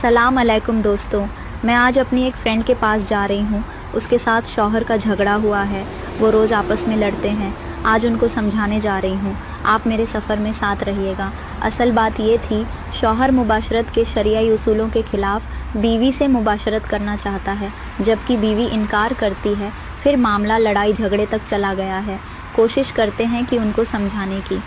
सलाम अलैकुम दोस्तों, मैं आज अपनी एक फ्रेंड के पास जा रही हूँ। उसके साथ शौहर का झगड़ा हुआ है, वो रोज़ आपस में लड़ते हैं। आज उनको समझाने जा रही हूँ, आप मेरे सफ़र में साथ रहिएगा। असल बात ये थी, शौहर मुबाशरत के शरियाई उसूलों के ख़िलाफ़ बीवी से मुबाशरत करना चाहता है, जबकि बीवी इनकार करती है। फिर मामला लड़ाई झगड़े तक चला गया है। कोशिश करते हैं कि उनको समझाने की।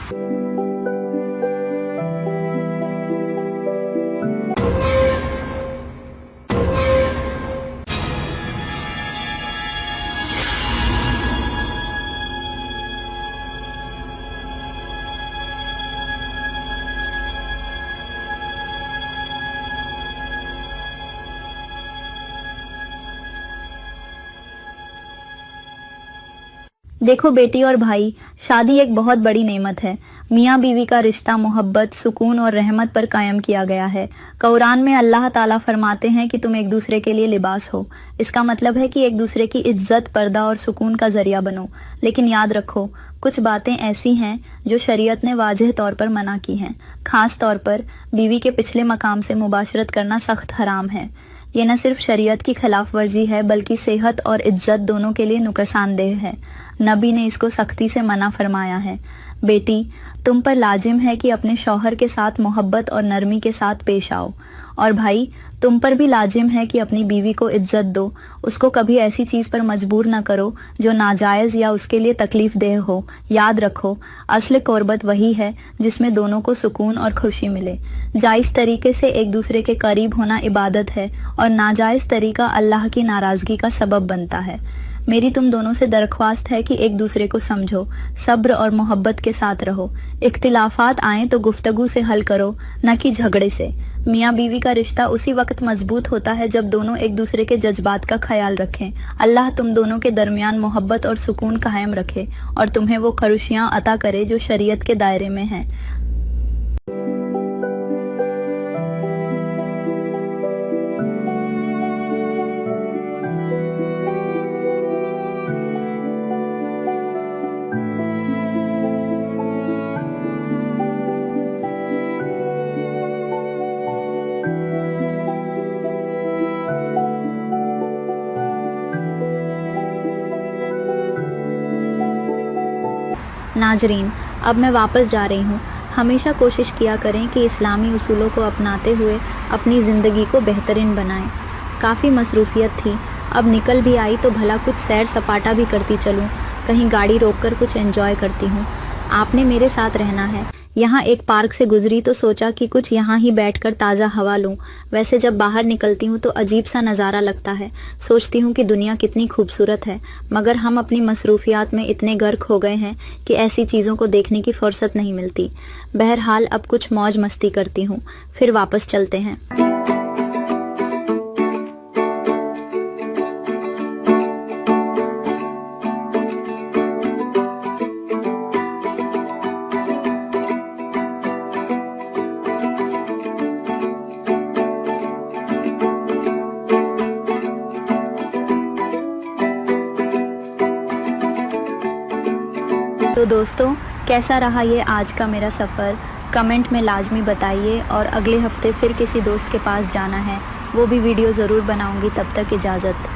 देखो बेटी और भाई, शादी एक बहुत बड़ी नेमत है। मियाँ बीवी का रिश्ता मोहब्बत, सुकून और रहमत पर कायम किया गया है। कुरान में अल्लाह ताला फरमाते हैं कि तुम एक दूसरे के लिए लिबास हो। इसका मतलब है कि एक दूसरे की इज्जत, पर्दा और सुकून का जरिया बनो। लेकिन याद रखो, कुछ बातें ऐसी हैं जो शरीयत ने वाज़ेह तौर पर मना की हैं। ख़ास तौर पर बीवी के पिछले मकाम से मुबाशरत करना सख्त हराम है। ये न सिर्फ शरीयत की खिलाफ वर्जी है, बल्कि सेहत और इज्जत दोनों के लिए नुकसानदेह है। नबी ने इसको सख्ती से मना फरमाया है। बेटी, तुम पर लाजिम है कि अपने शौहर के साथ मोहब्बत और नरमी के साथ पेश आओ। और भाई, तुम पर भी लाजिम है कि अपनी बीवी को इज्जत दो। उसको कभी ऐसी चीज़ पर मजबूर ना करो जो नाजायज़ या उसके लिए तकलीफ़ देह हो। याद रखो, असल कुर्बत वही है जिसमें दोनों को सुकून और खुशी मिले। जायज़ तरीके से एक दूसरे के करीब होना इबादत है, और नाजायज़ तरीका अल्लाह की नाराज़गी का सबब बनता है। मेरी तुम दोनों से दरख्वास्त है कि एक दूसरे को समझो, सब्र और मोहब्बत के साथ रहो। इख्तिलाफात आएँ तो गुफ्तगू से हल करो, न कि झगड़े से। मियाँ बीवी का रिश्ता उसी वक्त मजबूत होता है जब दोनों एक दूसरे के जज्बात का ख्याल रखें। अल्लाह तुम दोनों के दरमियान मोहब्बत और सुकून कायम रखे, और तुम्हें वो खुशियाँ अता करे जो शरीयत के दायरे में हैं। नाजरीन, अब मैं वापस जा रही हूँ। हमेशा कोशिश किया करें कि इस्लामी उसूलों को अपनाते हुए अपनी ज़िंदगी को बेहतरीन बनाएं। काफ़ी मसरूफ़ियत थी, अब निकल भी आई तो भला कुछ सैर सपाटा भी करती चलूँ, कहीं गाड़ी रोककर कुछ एंजॉय करती हूँ। आपने मेरे साथ रहना है। यहाँ एक पार्क से गुजरी तो सोचा कि कुछ यहाँ ही बैठकर ताज़ा हवा लूँ। वैसे जब बाहर निकलती हूँ तो अजीब सा नज़ारा लगता है। सोचती हूँ कि दुनिया कितनी खूबसूरत है, मगर हम अपनी मसरूफियात में इतने गर्क हो गए हैं कि ऐसी चीज़ों को देखने की फुर्सत नहीं मिलती। बहरहाल अब कुछ मौज मस्ती करती हूँ, फिर वापस चलते हैं। तो दोस्तों, कैसा रहा ये आज का मेरा सफ़र? कमेंट में लाजमी बताइए, और अगले हफ्ते फिर किसी दोस्त के पास जाना है, वो भी वीडियो ज़रूर बनाऊंगी। तब तक इजाज़त।